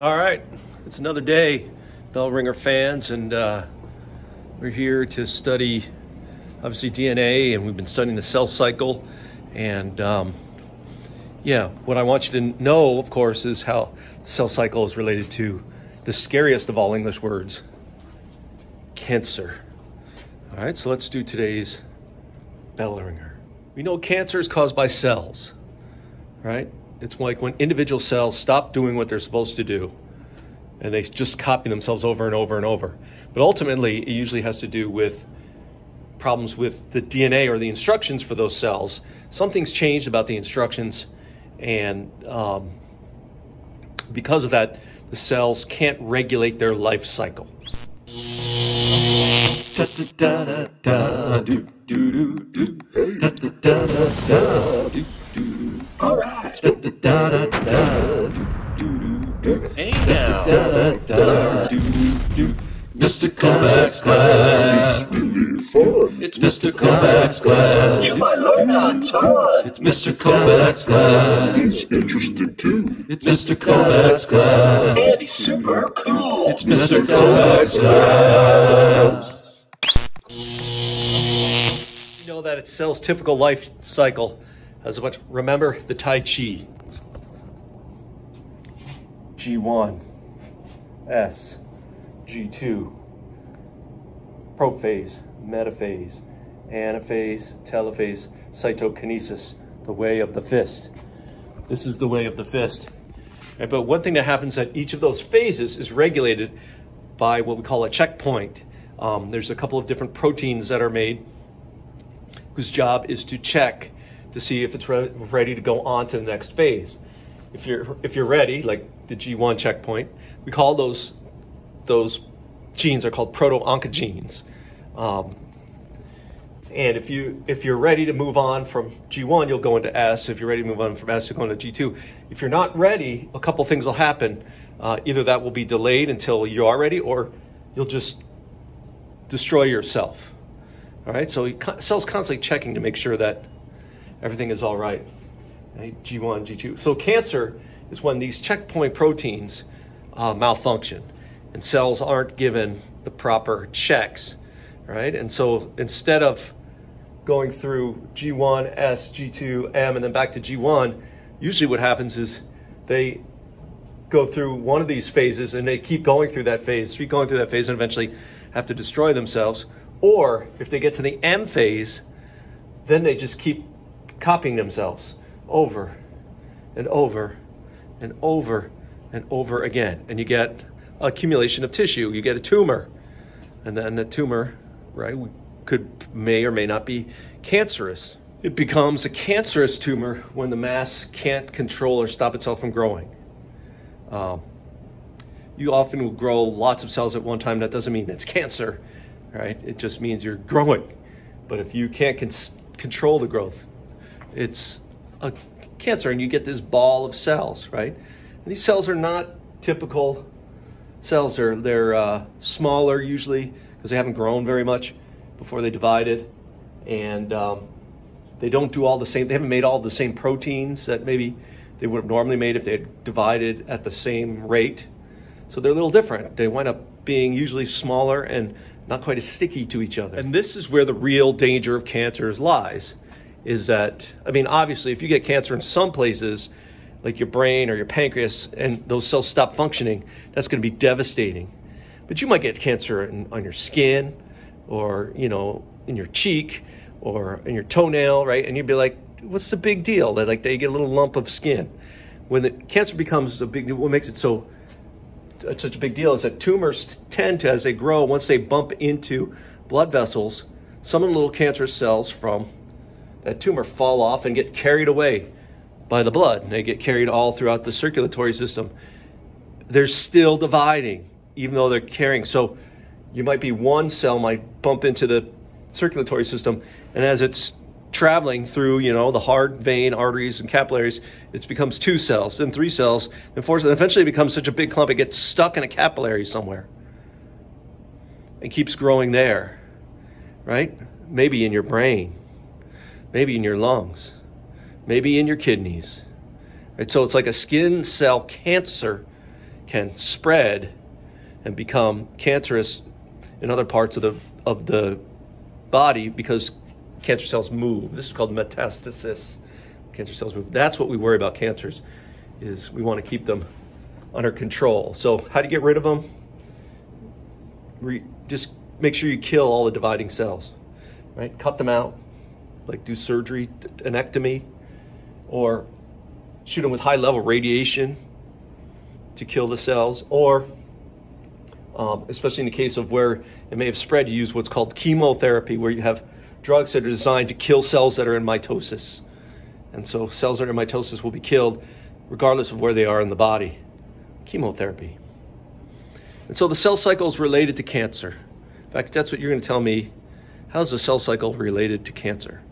All right, it's another day, Bellringer fans, and we're here to study, obviously, DNA, and we've been studying the cell cycle. And yeah, what I want you to know, of course, is how the cell cycle is related to the scariest of all English words, cancer. All right, so let's do today's Bellringer. We know cancer is caused by cells, right? It's like when individual cells stop doing what they're supposed to do and they just copy themselves over and over and over. But ultimately, it usually has to do with problems with the DNA or the instructions for those cells. Something's changed about the instructions, and because of that, the cells can't regulate their life cycle. All right. Hey now. Mr. Kovacs class. It's Mr. Kovacs class. You might learn on time. It's Mr. Kovacs class. It's interesting too. It's Mr. Kovacs class. And he's super cool. It's Mr. Kovacs class. You know that its cell's typical life cycle has a bunch. Remember the Tai Chi. G1, S, G2, prophase, metaphase, anaphase, telophase, cytokinesis, the way of the fist. This is the way of the fist. Right, but one thing that happens at each of those phases is regulated by what we call a checkpoint. There's a couple of different proteins that are made whose job is to check to see if it's ready to go on to the next phase. If you're ready, like the G1 checkpoint, we call those genes are called proto-oncogenes. And if you're ready to move on from G1, you'll go into S. If you're ready to move on from S, you'll go into G2. If you're not ready, a couple things will happen. Either that will be delayed until you are ready, or you'll just destroy yourself. All right, so cell's constantly checking to make sure that everything is all right. Right? G1, G2. So cancer is when these checkpoint proteins malfunction and cells aren't given the proper checks, right? And so instead of going through G1, S, G2, M, and then back to G1, usually what happens is they go through one of these phases and they keep going through that phase, and eventually have to destroy themselves. Or if they get to the M phase, then they just keep copying themselves over and over and over and over again. And you get accumulation of tissue. You get a tumor. And then the tumor, right, may or may not be cancerous. It becomes a cancerous tumor when the mass can't control or stop itself from growing. You often will grow lots of cells at one time. That doesn't mean it's cancer, right? It just means you're growing. But if you can't control the growth, it's a cancer, and you get this ball of cells, right? And these cells are not typical cells. They're smaller usually because they haven't grown very much before they divided, and they don't do all the same. They haven't made all the same proteins that maybe they would have normally made if they had divided at the same rate. So they're a little different. They wind up being usually smaller and not quite as sticky to each other. And this is where the real danger of cancers lies. Is that, I mean, obviously, if you get cancer in some places, like your brain or your pancreas, and those cells stop functioning, that's going to be devastating. But you might get cancer on your skin, or, you know, in your cheek, or in your toenail, right? And you'd be like, what's the big deal? Like they get a little lump of skin. When the cancer becomes a big deal, what makes it such a big deal is that tumors tend to, as they grow, once they bump into blood vessels, some of the little cancerous cells from that tumor fall off and get carried away by the blood. And they get carried all throughout the circulatory system. They're still dividing, even though they're carrying. So you might be one cell might bump into the circulatory system, and as it's traveling through, you know, the heart, vein, arteries, and capillaries, it becomes 2 cells, then 3 cells, then 4 cells, and eventually it becomes such a big clump it gets stuck in a capillary somewhere and keeps growing there, right? Maybe in your brain, maybe in your lungs, maybe in your kidneys. Right? So it's like a skin cell cancer can spread and become cancerous in other parts of the body because cancer cells move. This is called metastasis. Cancer cells move. That's what we worry about cancers, is we want to keep them under control. So how do you get rid of them? Just make sure you kill all the dividing cells, right? Cut them out, like do surgery, anectomy, or shoot them with high-level radiation to kill the cells, or especially in the case of where it may have spread, you use what's called chemotherapy, where you have drugs that are designed to kill cells that are in mitosis. And so cells that are in mitosis will be killed regardless of where they are in the body. Chemotherapy. And so the cell cycle is related to cancer. In fact, that's what you're going to tell me. How's the cell cycle related to cancer?